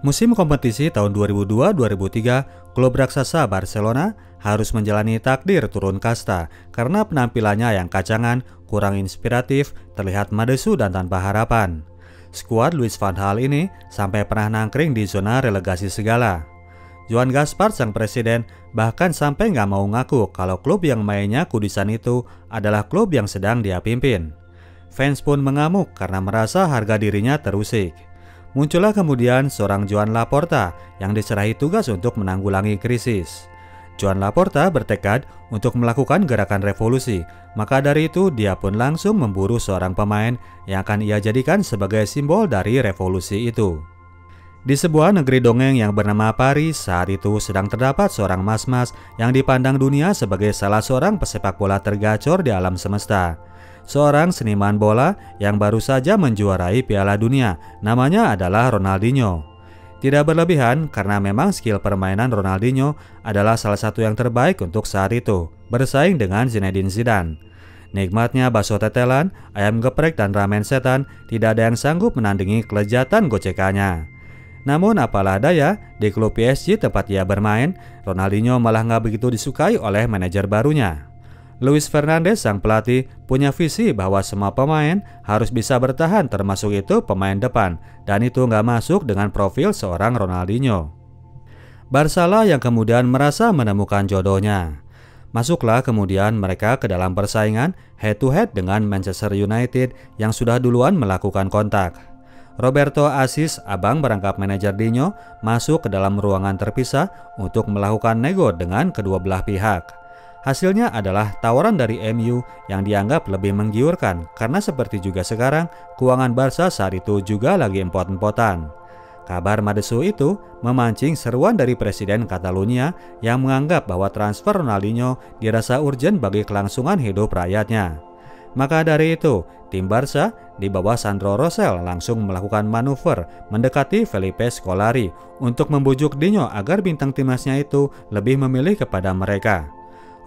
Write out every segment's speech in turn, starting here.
Musim kompetisi tahun 2002-2003, klub raksasa Barcelona harus menjalani takdir turun kasta karena penampilannya yang kacangan, kurang inspiratif, terlihat madesu dan tanpa harapan. Skuad Louis van Gaal ini sampai pernah nangkring di zona relegasi segala. Joan Gaspar, sang presiden, bahkan sampai nggak mau ngaku kalau klub yang mainnya kudisan itu adalah klub yang sedang dia pimpin. Fans pun mengamuk karena merasa harga dirinya terusik. Muncullah kemudian seorang Joan Laporta yang diserahi tugas untuk menanggulangi krisis. Joan Laporta bertekad untuk melakukan gerakan revolusi, maka dari itu dia pun langsung memburu seorang pemain yang akan ia jadikan sebagai simbol dari revolusi itu. Di sebuah negeri dongeng yang bernama Paris, saat itu sedang terdapat seorang mas-mas yang dipandang dunia sebagai salah seorang pesepak bola tergacor di alam semesta. Seorang seniman bola yang baru saja menjuarai Piala Dunia, namanya adalah Ronaldinho. Tidak berlebihan karena memang skill permainan Ronaldinho adalah salah satu yang terbaik untuk saat itu, bersaing dengan Zinedine Zidane. Nikmatnya bakso tetelan, ayam geprek dan ramen setan, tidak ada yang sanggup menandingi kelezatan gocekannya. Namun apalah daya, di klub PSG tempat ia bermain, Ronaldinho malah nggak begitu disukai oleh manajer barunya. Luis Fernandes, sang pelatih, punya visi bahwa semua pemain harus bisa bertahan, termasuk itu pemain depan, dan itu nggak masuk dengan profil seorang Ronaldinho. Barca lah yang kemudian merasa menemukan jodohnya. Masuklah kemudian mereka ke dalam persaingan head-to-head dengan Manchester United yang sudah duluan melakukan kontak. Roberto Assis, abang merangkap manajer Dinho, masuk ke dalam ruangan terpisah untuk melakukan nego dengan kedua belah pihak. Hasilnya adalah tawaran dari MU yang dianggap lebih menggiurkan karena seperti juga sekarang, keuangan Barca saat itu juga lagi empot-empotan. Kabar madesu itu memancing seruan dari Presiden Catalunya yang menganggap bahwa transfer Ronaldinho dirasa urgent bagi kelangsungan hidup rakyatnya. Maka dari itu, tim Barca di bawah Sandro Rosell langsung melakukan manuver mendekati Felipe Scolari untuk membujuk Dinho agar bintang timnasnya itu lebih memilih kepada mereka.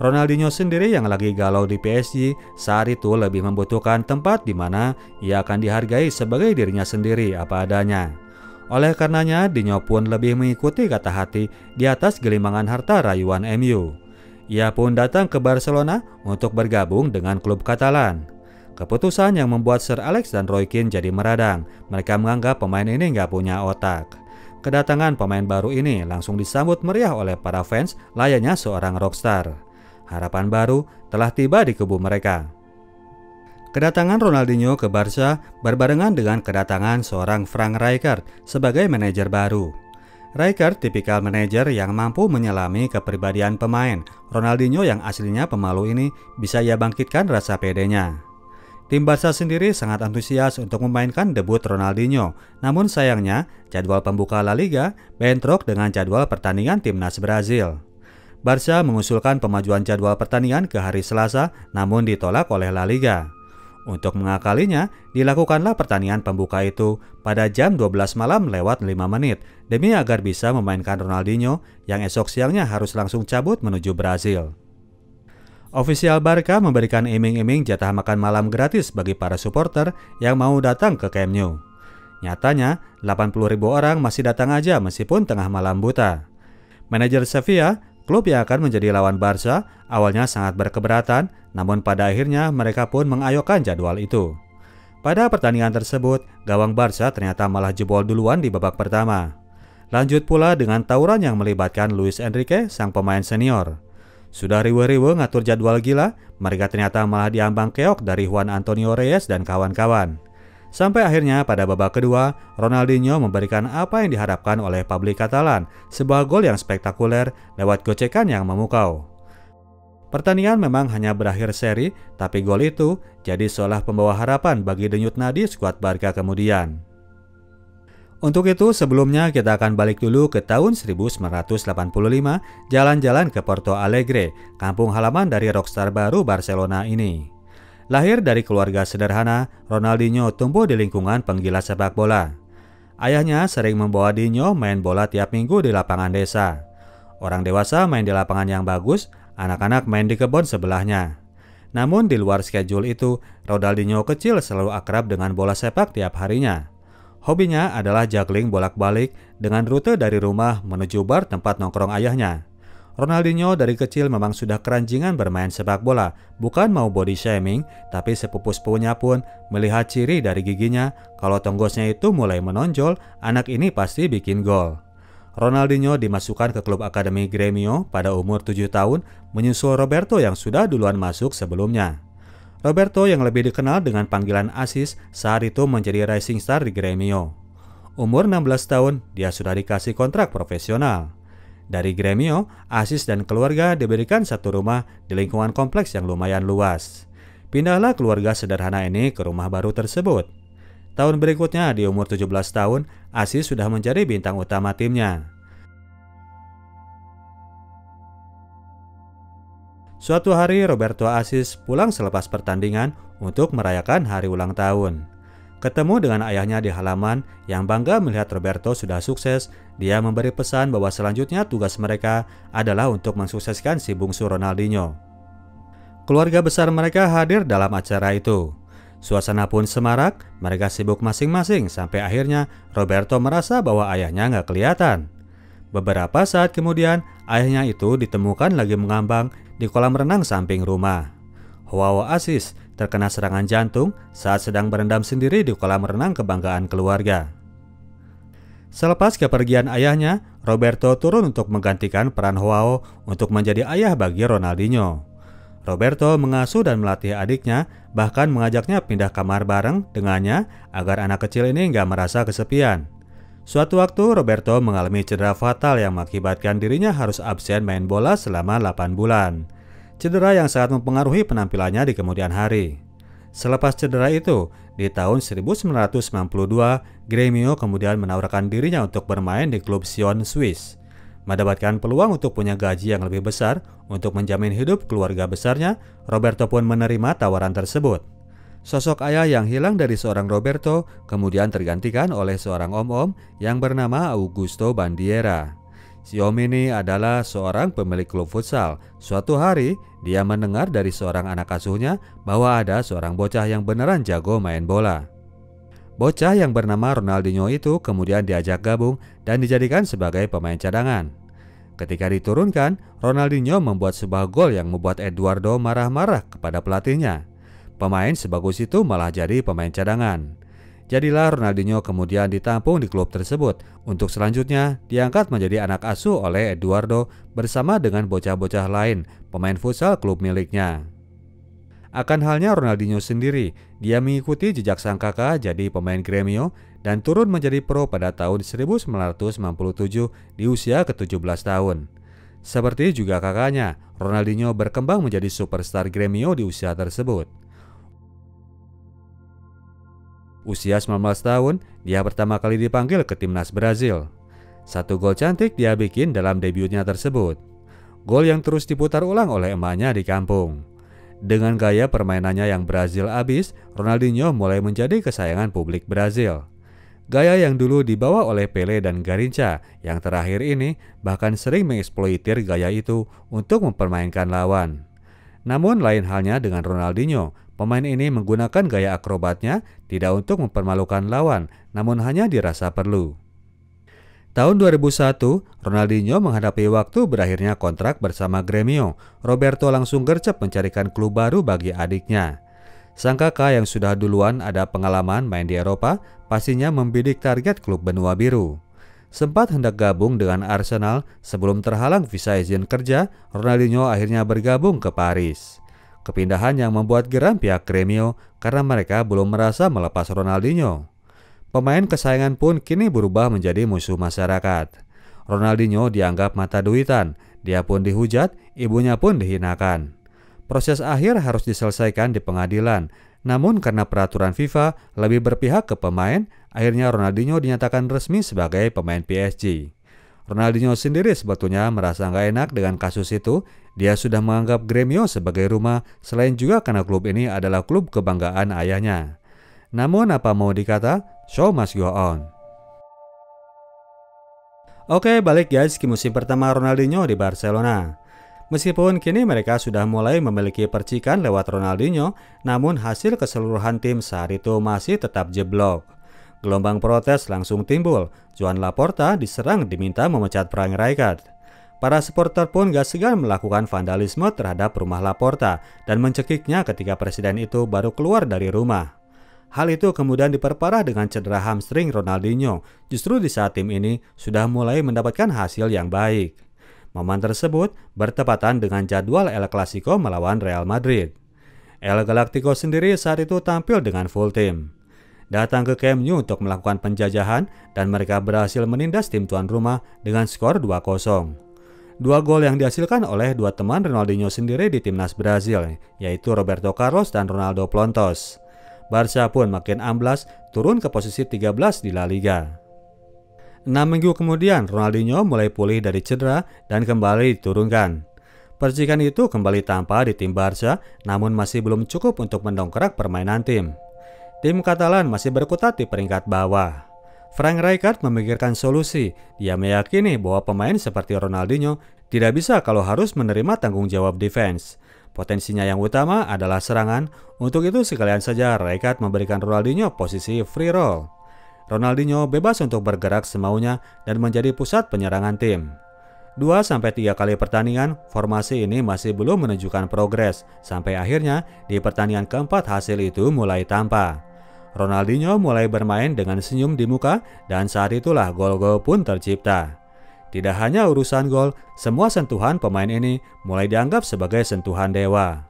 Ronaldinho sendiri yang lagi galau di PSG saat itu lebih membutuhkan tempat di mana ia akan dihargai sebagai dirinya sendiri apa adanya. Oleh karenanya, Dinho pun lebih mengikuti kata hati di atas gelimbangan harta rayuan MU. Ia pun datang ke Barcelona untuk bergabung dengan klub Katalan. Keputusan yang membuat Sir Alex dan Roy Keane jadi meradang. Mereka menganggap pemain ini nggak punya otak. Kedatangan pemain baru ini langsung disambut meriah oleh para fans layaknya seorang rockstar. Harapan baru telah tiba di kubu mereka. Kedatangan Ronaldinho ke Barca berbarengan dengan kedatangan seorang Frank Rijkaard sebagai manajer baru. Rijkaard tipikal manajer yang mampu menyelami kepribadian pemain. Ronaldinho yang aslinya pemalu ini bisa ia bangkitkan rasa pedenya. Tim Barca sendiri sangat antusias untuk memainkan debut Ronaldinho. Namun sayangnya jadwal pembuka La Liga bentrok dengan jadwal pertandingan timnas Brazil. Barca mengusulkan pemajuan jadwal pertandingan ke hari Selasa, namun ditolak oleh La Liga. Untuk mengakalinya, dilakukanlah pertandingan pembuka itu pada jam 12 malam lewat 5 menit, demi agar bisa memainkan Ronaldinho yang esok siangnya harus langsung cabut menuju Brazil. Ofisial Barca memberikan iming-iming jatah makan malam gratis bagi para supporter yang mau datang ke Camp Nou. Nyatanya, 80.000 orang masih datang aja meskipun tengah malam buta. Manajer Sevilla, klub yang akan menjadi lawan Barca, awalnya sangat berkeberatan, namun pada akhirnya mereka pun mengayokkan jadwal itu. Pada pertandingan tersebut, gawang Barca ternyata malah jebol duluan di babak pertama. Lanjut pula dengan tawuran yang melibatkan Luis Enrique, sang pemain senior. Sudah riwe-riwe ngatur jadwal gila, mereka ternyata malah diambang keok dari Juan Antonio Reyes dan kawan-kawan. Sampai akhirnya pada babak kedua, Ronaldinho memberikan apa yang diharapkan oleh publik Katalan, sebuah gol yang spektakuler lewat gocekan yang memukau. Pertandingan memang hanya berakhir seri, tapi gol itu jadi seolah pembawa harapan bagi denyut nadi skuad Barca kemudian. Untuk itu sebelumnya kita akan balik dulu ke tahun 1985, jalan-jalan ke Porto Alegre, kampung halaman dari rockstar baru Barcelona ini. Lahir dari keluarga sederhana, Ronaldinho tumbuh di lingkungan penggila sepak bola. Ayahnya sering membawa Dinho main bola tiap minggu di lapangan desa. Orang dewasa main di lapangan yang bagus, anak-anak main di kebun sebelahnya. Namun di luar schedule itu, Ronaldinho kecil selalu akrab dengan bola sepak tiap harinya. Hobinya adalah juggling bolak-balik dengan rute dari rumah menuju bar tempat nongkrong ayahnya. Ronaldinho dari kecil memang sudah keranjingan bermain sepak bola, bukan mau body shaming, tapi sepupu-sepupunya pun melihat ciri dari giginya, kalau tonggosnya itu mulai menonjol, anak ini pasti bikin gol. Ronaldinho dimasukkan ke klub akademi Grêmio pada umur 7 tahun, menyusul Roberto yang sudah duluan masuk sebelumnya. Roberto yang lebih dikenal dengan panggilan Asis saat itu menjadi rising star di Grêmio. Umur 16 tahun, dia sudah dikasih kontrak profesional. Dari Grêmio, Asis dan keluarga diberikan satu rumah di lingkungan kompleks yang lumayan luas. Pindahlah keluarga sederhana ini ke rumah baru tersebut. Tahun berikutnya di umur 17 tahun, Asis sudah menjadi bintang utama timnya. Suatu hari Roberto Asis pulang selepas pertandingan untuk merayakan hari ulang tahun. Ketemu dengan ayahnya di halaman yang bangga melihat Roberto sudah sukses, dia memberi pesan bahwa selanjutnya tugas mereka adalah untuk mensukseskan si bungsu Ronaldinho. Keluarga besar mereka hadir dalam acara itu. Suasana pun semarak, mereka sibuk masing-masing sampai akhirnya Roberto merasa bahwa ayahnya nggak kelihatan. Beberapa saat kemudian, ayahnya itu ditemukan lagi mengambang di kolam renang samping rumah. Joao Asis terkena serangan jantung saat sedang berendam sendiri di kolam renang kebanggaan keluarga. Selepas kepergian ayahnya, Roberto turun untuk menggantikan peran Joao untuk menjadi ayah bagi Ronaldinho. Roberto mengasuh dan melatih adiknya, bahkan mengajaknya pindah kamar bareng dengannya agar anak kecil ini nggak merasa kesepian. Suatu waktu Roberto mengalami cedera fatal yang mengakibatkan dirinya harus absen main bola selama 8 bulan. Cedera yang sangat mempengaruhi penampilannya di kemudian hari. Selepas cedera itu, di tahun 1992, Grêmio kemudian menawarkan dirinya untuk bermain di klub Sion, Swiss. Mendapatkan peluang untuk punya gaji yang lebih besar untuk menjamin hidup keluarga besarnya, Roberto pun menerima tawaran tersebut. Sosok ayah yang hilang dari seorang Roberto kemudian tergantikan oleh seorang om-om yang bernama Augusto Bandiera. Si om ini adalah seorang pemilik klub futsal. Suatu hari, dia mendengar dari seorang anak asuhnya bahwa ada seorang bocah yang beneran jago main bola. Bocah yang bernama Ronaldinho itu kemudian diajak gabung dan dijadikan sebagai pemain cadangan. Ketika diturunkan, Ronaldinho membuat sebuah gol yang membuat Eduardo marah-marah kepada pelatihnya. Pemain sebagus itu malah jadi pemain cadangan. Jadilah Ronaldinho kemudian ditampung di klub tersebut untuk selanjutnya diangkat menjadi anak asuh oleh Eduardo bersama dengan bocah-bocah lain pemain futsal klub miliknya. Akan halnya Ronaldinho sendiri, dia mengikuti jejak sang kakak jadi pemain Grêmio dan turun menjadi pro pada tahun 1997 di usia ke-17 tahun. Seperti juga kakaknya, Ronaldinho berkembang menjadi superstar Grêmio di usia tersebut. Usia 19 tahun, dia pertama kali dipanggil ke timnas Brazil. Satu gol cantik dia bikin dalam debutnya tersebut. Gol yang terus diputar ulang oleh emaknya di kampung. Dengan gaya permainannya yang Brazil abis, Ronaldinho mulai menjadi kesayangan publik Brazil. Gaya yang dulu dibawa oleh Pele dan Garrincha, yang terakhir ini bahkan sering mengeksploitir gaya itu untuk mempermainkan lawan. Namun lain halnya dengan Ronaldinho. Pemain ini menggunakan gaya akrobatnya tidak untuk mempermalukan lawan, namun hanya dirasa perlu. Tahun 2001, Ronaldinho menghadapi waktu berakhirnya kontrak bersama Grêmio. Roberto langsung gercep mencarikan klub baru bagi adiknya. Sang kakak yang sudah duluan ada pengalaman main di Eropa, pastinya membidik target klub benua biru. Sempat hendak gabung dengan Arsenal sebelum terhalang visa izin kerja, Ronaldinho akhirnya bergabung ke Paris. Kepindahan yang membuat geram pihak Grêmio karena mereka belum merasa melepas Ronaldinho. Pemain kesayangan pun kini berubah menjadi musuh masyarakat. Ronaldinho dianggap mata duitan, dia pun dihujat, ibunya pun dihinakan. Proses akhir harus diselesaikan di pengadilan, namun karena peraturan FIFA lebih berpihak ke pemain, akhirnya Ronaldinho dinyatakan resmi sebagai pemain PSG. Ronaldinho sendiri sebetulnya merasa nggak enak dengan kasus itu. Dia sudah menganggap Grêmio sebagai rumah, selain juga karena klub ini adalah klub kebanggaan ayahnya. Namun apa mau dikata, show must go on. Oke, balik guys ke musim pertama Ronaldinho di Barcelona. Meskipun kini mereka sudah mulai memiliki percikan lewat Ronaldinho, namun hasil keseluruhan tim saat itu masih tetap jeblok. gelombang protes langsung timbul. Joan Laporta diserang diminta memecat Frank Rijkaard. Para supporter pun gak segan melakukan vandalisme terhadap rumah Laporta dan mencekiknya ketika presiden itu baru keluar dari rumah. Hal itu kemudian diperparah dengan cedera hamstring Ronaldinho, justru di saat tim ini sudah mulai mendapatkan hasil yang baik. Momen tersebut bertepatan dengan jadwal El Clasico melawan Real Madrid. El Galactico sendiri saat itu tampil dengan full tim. Datang ke Camp Nou untuk melakukan penjajahan dan mereka berhasil menindas tim tuan rumah dengan skor 2-0. Dua gol yang dihasilkan oleh dua teman Ronaldinho sendiri di timnas Brazil, yaitu Roberto Carlos dan Ronaldo Plantos. Barca pun makin amblas, turun ke posisi 13 di La Liga. 6 minggu kemudian, Ronaldinho mulai pulih dari cedera dan kembali diturunkan. Percikan itu kembali tampak di tim Barca, namun masih belum cukup untuk mendongkrak permainan tim. Tim Katalan masih berkutat di peringkat bawah. Frank Rijkaard memikirkan solusi. Dia meyakini bahwa pemain seperti Ronaldinho tidak bisa kalau harus menerima tanggung jawab defense. Potensinya yang utama adalah serangan. Untuk itu sekalian saja Rijkaard memberikan Ronaldinho posisi free roll. Ronaldinho bebas untuk bergerak semaunya dan menjadi pusat penyerangan tim. 2-3 kali pertandingan, formasi ini masih belum menunjukkan progres. Sampai akhirnya di pertandingan keempat hasil itu mulai tampak. Ronaldinho mulai bermain dengan senyum di muka dan saat itulah gol-gol pun tercipta. Tidak hanya urusan gol, semua sentuhan pemain ini mulai dianggap sebagai sentuhan dewa.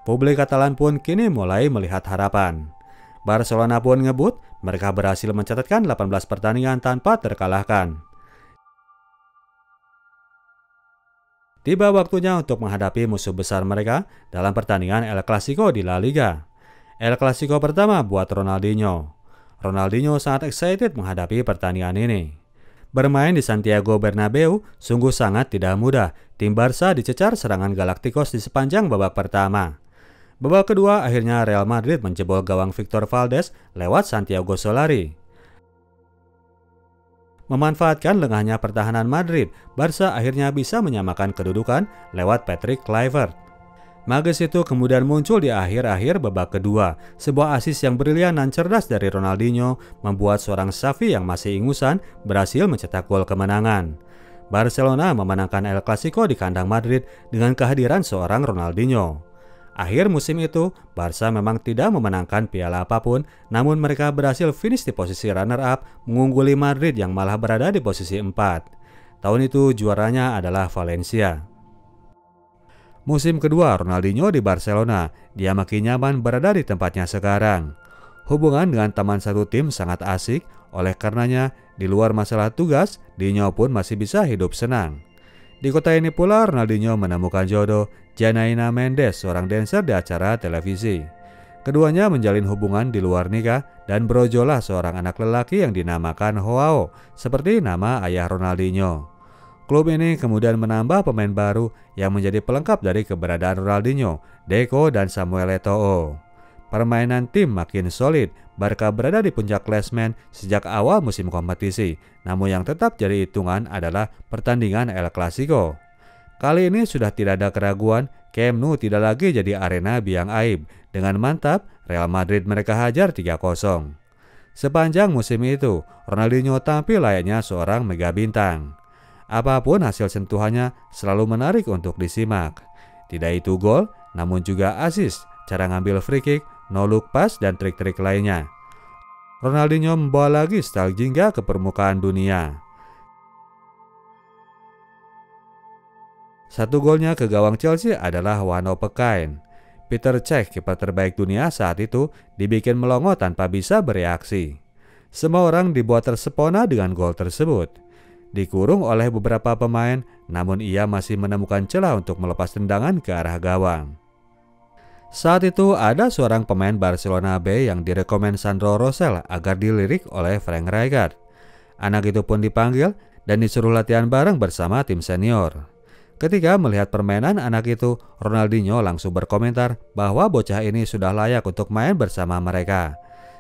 Publik Katalan pun kini mulai melihat harapan. Barcelona pun ngebut, mereka berhasil mencatatkan 18 pertandingan tanpa terkalahkan. Tiba waktunya untuk menghadapi musuh besar mereka dalam pertandingan El Clasico di La Liga. El Clasico pertama buat Ronaldinho. Ronaldinho sangat excited menghadapi pertandingan ini. Bermain di Santiago Bernabeu sungguh sangat tidak mudah. Tim Barca dicecar serangan Galacticos di sepanjang babak pertama. Babak kedua akhirnya Real Madrid menjebol gawang Victor Valdes lewat Santiago Solari. Memanfaatkan lengahnya pertahanan Madrid, Barca akhirnya bisa menyamakan kedudukan lewat Patrick Kluivert. Magis itu kemudian muncul di akhir-akhir babak kedua. Sebuah asis yang brilian dan cerdas dari Ronaldinho membuat seorang Xavi yang masih ingusan berhasil mencetak gol kemenangan. Barcelona memenangkan El Clasico di kandang Madrid dengan kehadiran seorang Ronaldinho. Akhir musim itu, Barca memang tidak memenangkan piala apapun, namun mereka berhasil finish di posisi runner-up, mengungguli Madrid yang malah berada di posisi 4. Tahun itu juaranya adalah Valencia. Musim kedua Ronaldinho di Barcelona, dia makin nyaman berada di tempatnya sekarang. Hubungan dengan teman satu tim sangat asik, oleh karenanya di luar masalah tugas, Dinho pun masih bisa hidup senang. Di kota ini pula Ronaldinho menemukan jodoh, Janaina Mendes, seorang dancer di acara televisi. Keduanya menjalin hubungan di luar nikah dan berojolah seorang anak lelaki yang dinamakan Joao, seperti nama ayah Ronaldinho. Klub ini kemudian menambah pemain baru yang menjadi pelengkap dari keberadaan Ronaldinho, Deco dan Samuel Eto'o. Permainan tim makin solid, Barca berada di puncak klasemen sejak awal musim kompetisi, namun yang tetap jadi hitungan adalah pertandingan El Clasico. Kali ini sudah tidak ada keraguan, Camp Nou tidak lagi jadi arena biang aib. Dengan mantap, Real Madrid mereka hajar 3-0. Sepanjang musim itu, Ronaldinho tampil layaknya seorang mega bintang. Apapun hasil sentuhannya selalu menarik untuk disimak. Tidak itu gol, namun juga assist, cara ngambil free kick, no look pass, dan trik-trik lainnya. Ronaldinho membawa lagi style jingga ke permukaan dunia. Satu golnya ke gawang Chelsea adalah one of a kind. Peter Cech, kiper terbaik dunia saat itu, dibikin melongo tanpa bisa bereaksi. Semua orang dibuat tersepona dengan gol tersebut. Dikurung oleh beberapa pemain, namun ia masih menemukan celah untuk melepas tendangan ke arah gawang. Saat itu ada seorang pemain Barcelona B yang direkomend Sandro Rosell agar dilirik oleh Frank Rijkaard. Anak itu pun dipanggil dan disuruh latihan bareng bersama tim senior. Ketika melihat permainan anak itu, Ronaldinho langsung berkomentar bahwa bocah ini sudah layak untuk main bersama mereka.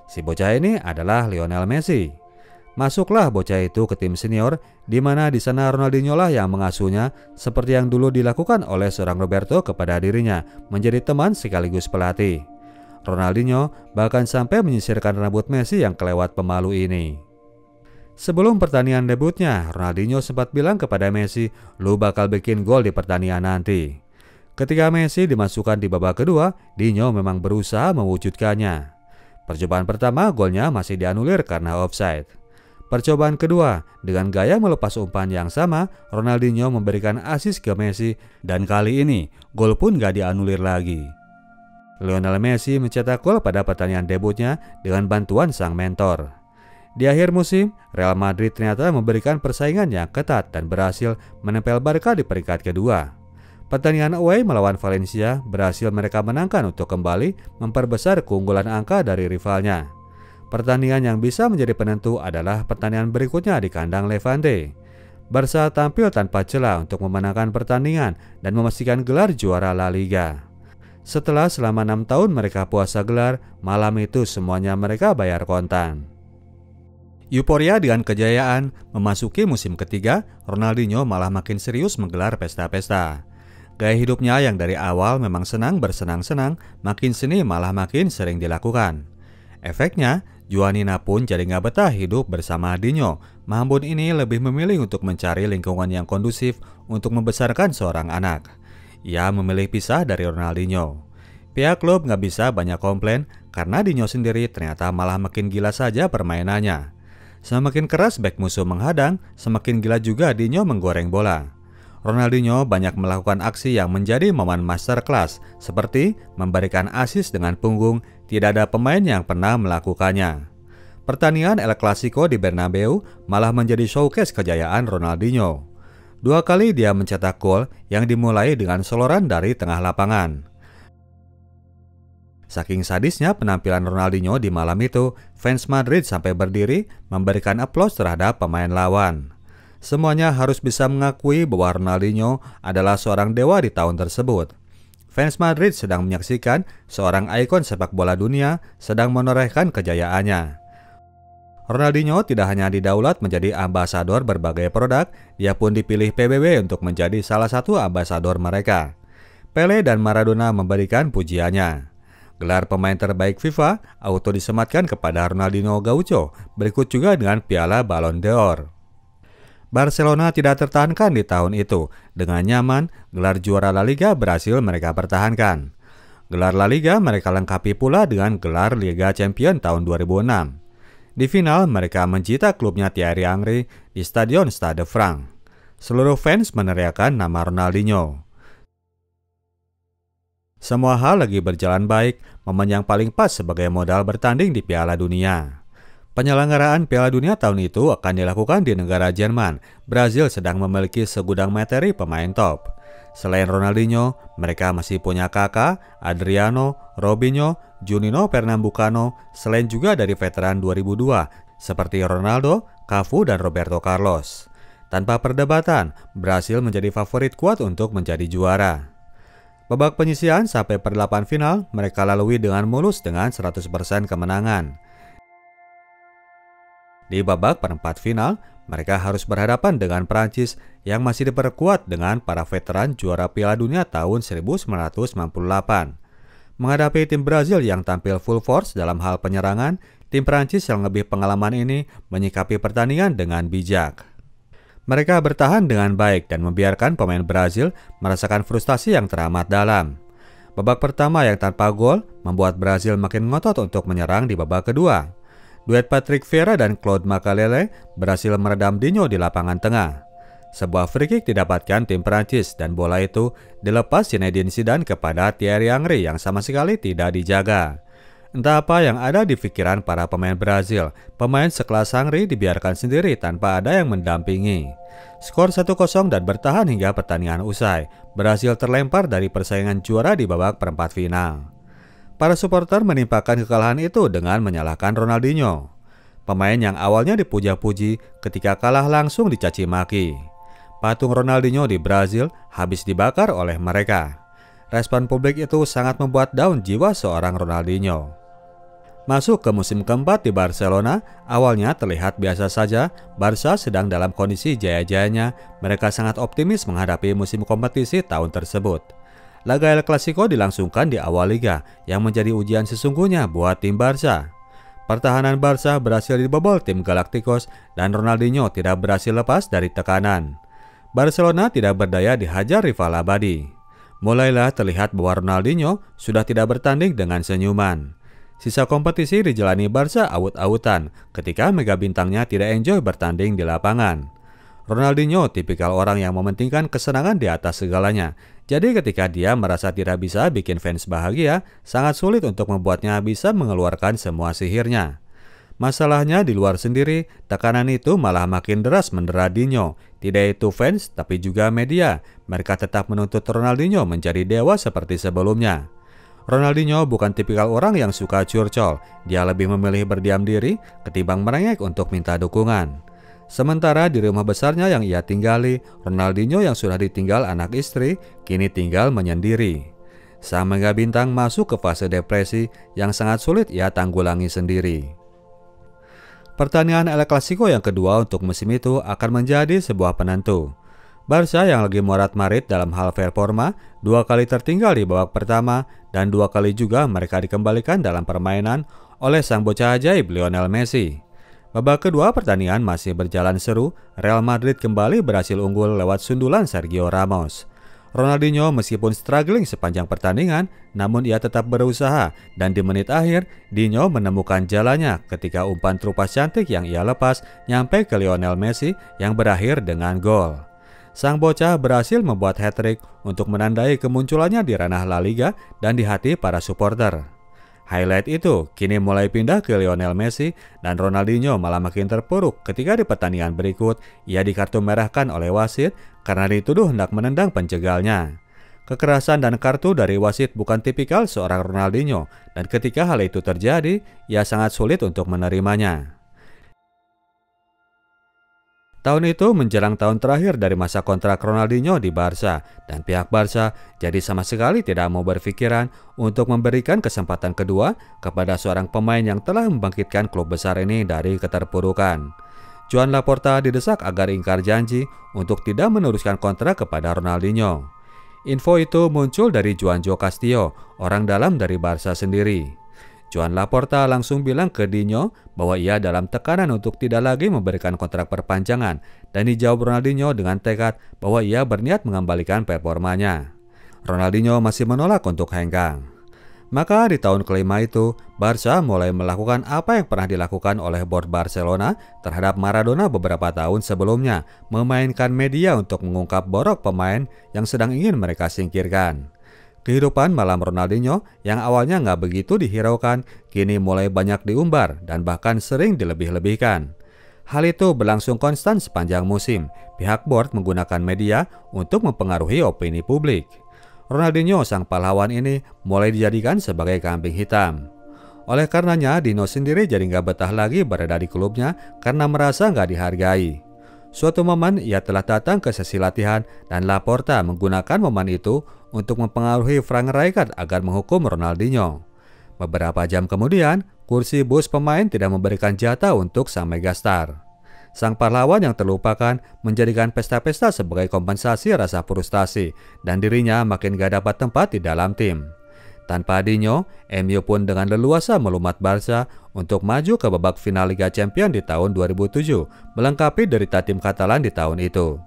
Si bocah ini adalah Lionel Messi. Masuklah bocah itu ke tim senior, di mana di sana Ronaldinho lah yang mengasuhnya, seperti yang dulu dilakukan oleh seorang Roberto kepada dirinya, menjadi teman sekaligus pelatih. Ronaldinho bahkan sampai menyisirkan rambut Messi yang kelewat pemalu ini. Sebelum pertandingan debutnya, Ronaldinho sempat bilang kepada Messi, "Lu bakal bikin gol di pertandingan nanti." Ketika Messi dimasukkan di babak kedua, Dinho memang berusaha mewujudkannya. Percobaan pertama, golnya masih dianulir karena offside. Percobaan kedua, dengan gaya melepas umpan yang sama, Ronaldinho memberikan assist ke Messi, dan kali ini gol pun gak dianulir lagi. Lionel Messi mencetak gol pada pertandingan debutnya dengan bantuan sang mentor. Di akhir musim, Real Madrid ternyata memberikan persaingan yang ketat dan berhasil menempel Barca di peringkat kedua. Pertandingan away melawan Valencia berhasil mereka menangkan untuk kembali memperbesar keunggulan angka dari rivalnya. Pertandingan yang bisa menjadi penentu adalah pertandingan berikutnya di kandang Levante. Barca tampil tanpa celah untuk memenangkan pertandingan dan memastikan gelar juara La Liga. Setelah selama 6 tahun mereka puasa gelar, malam itu semuanya mereka bayar kontan. Euforia dengan kejayaan memasuki musim ketiga, Ronaldinho malah makin serius menggelar pesta-pesta. Gaya hidupnya yang dari awal memang senang bersenang-senang, makin sini malah makin sering dilakukan. Efeknya, Juanina pun jadi nggak betah hidup bersama Dinho. Mahmud ini lebih memilih untuk mencari lingkungan yang kondusif untuk membesarkan seorang anak. Ia memilih pisah dari Ronaldinho. Pihak klub nggak bisa banyak komplain karena Dinho sendiri ternyata malah makin gila saja permainannya. Semakin keras bek musuh menghadang, semakin gila juga Dinho menggoreng bola. Ronaldinho banyak melakukan aksi yang menjadi momen masterclass, seperti memberikan assist dengan punggung, tidak ada pemain yang pernah melakukannya. Pertandingan El Clasico di Bernabeu malah menjadi showcase kejayaan Ronaldinho. 2 kali dia mencetak gol yang dimulai dengan soloran dari tengah lapangan. Saking sadisnya penampilan Ronaldinho di malam itu, fans Madrid sampai berdiri memberikan aplaus terhadap pemain lawan. Semuanya harus bisa mengakui bahwa Ronaldinho adalah seorang dewa di tahun tersebut. Fans Madrid sedang menyaksikan seorang ikon sepak bola dunia sedang menorehkan kejayaannya. Ronaldinho tidak hanya didaulat menjadi ambasador berbagai produk, dia pun dipilih PBB untuk menjadi salah satu ambasador mereka. Pele dan Maradona memberikan pujiannya. Gelar pemain terbaik FIFA auto disematkan kepada Ronaldinho Gaucho, berikut juga dengan piala Ballon d'Or. Barcelona tidak tertahankan di tahun itu. Dengan nyaman, gelar juara La Liga berhasil mereka pertahankan. Gelar La Liga mereka lengkapi pula dengan gelar Liga Champions tahun 2006. Di final, mereka mencita klubnya Thierry Henry di Stadion Stade de France. Seluruh fans meneriakkan nama Ronaldinho. Semua hal lagi berjalan baik, momen yang paling pas sebagai modal bertanding di Piala Dunia. Penyelenggaraan Piala Dunia tahun itu akan dilakukan di negara Jerman. Brazil sedang memiliki segudang materi pemain top. Selain Ronaldinho, mereka masih punya Kaká, Adriano, Robinho, Juninho Pernambucano, selain juga dari veteran 2002 seperti Ronaldo, Cafu, dan Roberto Carlos. Tanpa perdebatan, Brasil menjadi favorit kuat untuk menjadi juara. Babak penyisihan sampai per-8 final mereka lalui dengan mulus dengan 100% kemenangan. Di babak perempat final, mereka harus berhadapan dengan Prancis yang masih diperkuat dengan para veteran juara Piala Dunia tahun 1998. Menghadapi tim Brazil yang tampil full force dalam hal penyerangan, tim Prancis yang lebih pengalaman ini menyikapi pertandingan dengan bijak. Mereka bertahan dengan baik dan membiarkan pemain Brazil merasakan frustasi yang teramat dalam. Babak pertama yang tanpa gol membuat Brazil makin ngotot untuk menyerang di babak kedua. Duet Patrick Vieira dan Claude Makélélé berhasil meredam Dinho di lapangan tengah. Sebuah free kick didapatkan tim Prancis dan bola itu dilepas Zinedine Zidane kepada Thierry Henry yang sama sekali tidak dijaga. Entah apa yang ada di pikiran para pemain Brazil, pemain sekelas Henry dibiarkan sendiri tanpa ada yang mendampingi. Skor 1-0 dan bertahan hingga pertandingan usai, Brazil terlempar dari persaingan juara di babak perempat final. Para supporter menimpakan kekalahan itu dengan menyalahkan Ronaldinho. Pemain yang awalnya dipuja-puji ketika kalah langsung dicaci maki. Patung Ronaldinho di Brazil habis dibakar oleh mereka. Respon publik itu sangat membuat down jiwa seorang Ronaldinho. Masuk ke musim keempat di Barcelona, awalnya terlihat biasa saja. Barca sedang dalam kondisi jaya-jayanya. Mereka sangat optimis menghadapi musim kompetisi tahun tersebut. Laga El Clasico dilangsungkan di awal liga yang menjadi ujian sesungguhnya buat tim Barca. Pertahanan Barca berhasil dibobol tim Galacticos dan Ronaldinho tidak berhasil lepas dari tekanan. Barcelona tidak berdaya dihajar rival abadi. Mulailah terlihat bahwa Ronaldinho sudah tidak bertanding dengan senyuman. Sisa kompetisi dijalani Barca aut-autan ketika mega bintangnya tidak enjoy bertanding di lapangan. Ronaldinho tipikal orang yang mementingkan kesenangan di atas segalanya. Jadi ketika dia merasa tidak bisa bikin fans bahagia, sangat sulit untuk membuatnya bisa mengeluarkan semua sihirnya. Masalahnya di luar sendiri, tekanan itu malah makin deras mendera Dinho. Tidak itu fans, tapi juga media. Mereka tetap menuntut Ronaldinho menjadi dewa seperti sebelumnya. Ronaldinho bukan tipikal orang yang suka curcol. Dia lebih memilih berdiam diri ketimbang merengek untuk minta dukungan. Sementara di rumah besarnya yang ia tinggali, Ronaldinho yang sudah ditinggal anak istri, kini tinggal menyendiri. Sang mega bintang masuk ke fase depresi yang sangat sulit ia tanggulangi sendiri. Pertandingan El Clasico yang kedua untuk musim itu akan menjadi sebuah penentu. Barca yang lagi morat-marit dalam hal performa, 2 kali tertinggal di babak pertama dan 2 kali juga mereka dikembalikan dalam permainan oleh sang bocah ajaib Lionel Messi. Babak kedua pertandingan masih berjalan seru, Real Madrid kembali berhasil unggul lewat sundulan Sergio Ramos. Ronaldinho meskipun struggling sepanjang pertandingan, namun ia tetap berusaha dan di menit akhir, Dinho menemukan jalannya ketika umpan terupas cantik yang ia lepas nyampe ke Lionel Messi yang berakhir dengan gol. Sang bocah berhasil membuat hat-trick untuk menandai kemunculannya di ranah La Liga dan di hati para supporter. Highlight itu kini mulai pindah ke Lionel Messi dan Ronaldinho malah makin terpuruk ketika di pertandingan berikut ia dikartu merahkan oleh wasit karena dituduh hendak menendang pencegalnya. Kekerasan dan kartu dari wasit bukan tipikal seorang Ronaldinho dan ketika hal itu terjadi, ia sangat sulit untuk menerimanya. Tahun itu menjelang tahun terakhir dari masa kontrak Ronaldinho di Barca dan pihak Barca jadi sama sekali tidak mau berpikiran untuk memberikan kesempatan kedua kepada seorang pemain yang telah membangkitkan klub besar ini dari keterpurukan. Joan Laporta didesak agar ingkar janji untuk tidak meneruskan kontrak kepada Ronaldinho. Info itu muncul dari Juanjo Castillo, orang dalam dari Barca sendiri. Joan Laporta langsung bilang ke Dinho bahwa ia dalam tekanan untuk tidak lagi memberikan kontrak perpanjangan dan dijawab Ronaldinho dengan tekad bahwa ia berniat mengembalikan performanya. Ronaldinho masih menolak untuk hengkang. Maka di tahun kelima itu, Barca mulai melakukan apa yang pernah dilakukan oleh board Barcelona terhadap Maradona beberapa tahun sebelumnya, memainkan media untuk mengungkap borok pemain yang sedang ingin mereka singkirkan. Kehidupan malam Ronaldinho yang awalnya nggak begitu dihiraukan, kini mulai banyak diumbar dan bahkan sering dilebih-lebihkan. Hal itu berlangsung konstan sepanjang musim. Pihak board menggunakan media untuk mempengaruhi opini publik. Ronaldinho sang pahlawan ini mulai dijadikan sebagai kambing hitam. Oleh karenanya, Dinho sendiri jadi nggak betah lagi berada di klubnya karena merasa nggak dihargai. Suatu momen ia telah datang ke sesi latihan dan Laporta menggunakan momen itu untuk mempengaruhi Frank Rijkaard agar menghukum Ronaldinho. Beberapa jam kemudian, kursi bus pemain tidak memberikan jatah untuk sang megastar. Sang pahlawan yang terlupakan menjadikan pesta-pesta sebagai kompensasi rasa frustasi dan dirinya makin gak dapat tempat di dalam tim. Tanpa Dinho, MU pun dengan leluasa melumat Barca untuk maju ke babak final Liga Champions di tahun 2007, melengkapi derita tim Katalan di tahun itu.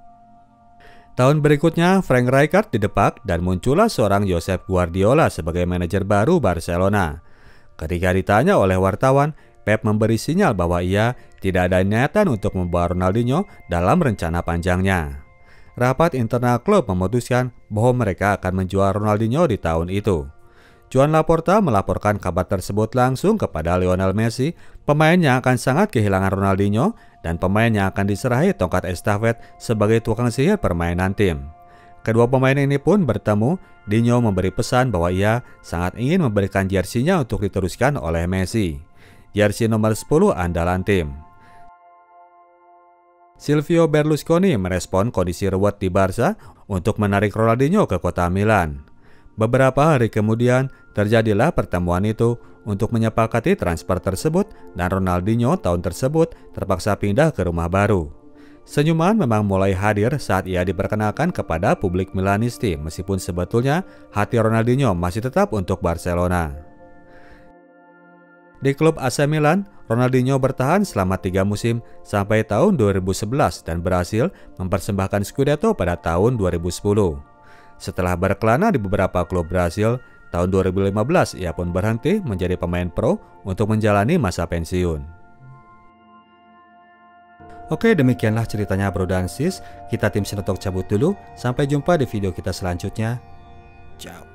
Tahun berikutnya, Frank Rijkaard didepak dan muncullah seorang Josep Guardiola sebagai manajer baru Barcelona. Ketika ditanya oleh wartawan, Pep memberi sinyal bahwa ia tidak ada niatan untuk membawa Ronaldinho dalam rencana panjangnya. Rapat internal klub memutuskan bahwa mereka akan menjual Ronaldinho di tahun itu. Joan Laporta melaporkan kabar tersebut langsung kepada Lionel Messi, pemain yang akan sangat kehilangan Ronaldinho dan pemain yang akan diserahi tongkat estafet sebagai tukang sihir permainan tim. Kedua pemain ini pun bertemu. Dinho memberi pesan bahwa ia sangat ingin memberikan jersinya untuk diteruskan oleh Messi. Jersey nomor 10 andalan tim. Silvio Berlusconi merespon kondisi ruwet di Barca untuk menarik Ronaldinho ke kota Milan. Beberapa hari kemudian, terjadilah pertemuan itu untuk menyepakati transfer tersebut dan Ronaldinho tahun tersebut terpaksa pindah ke rumah baru. Senyuman memang mulai hadir saat ia diperkenalkan kepada publik Milanisti, meskipun sebetulnya hati Ronaldinho masih tetap untuk Barcelona. Di klub AC Milan, Ronaldinho bertahan selama 3 musim sampai tahun 2011 dan berhasil mempersembahkan Scudetto pada tahun 2010. Setelah berkelana di beberapa klub Brasil, tahun 2015 ia pun berhenti menjadi pemain pro untuk menjalani masa pensiun. Oke, demikianlah ceritanya Bro dan Sis. Kita tim Sinotok cabut dulu. Sampai jumpa di video kita selanjutnya. Ciao.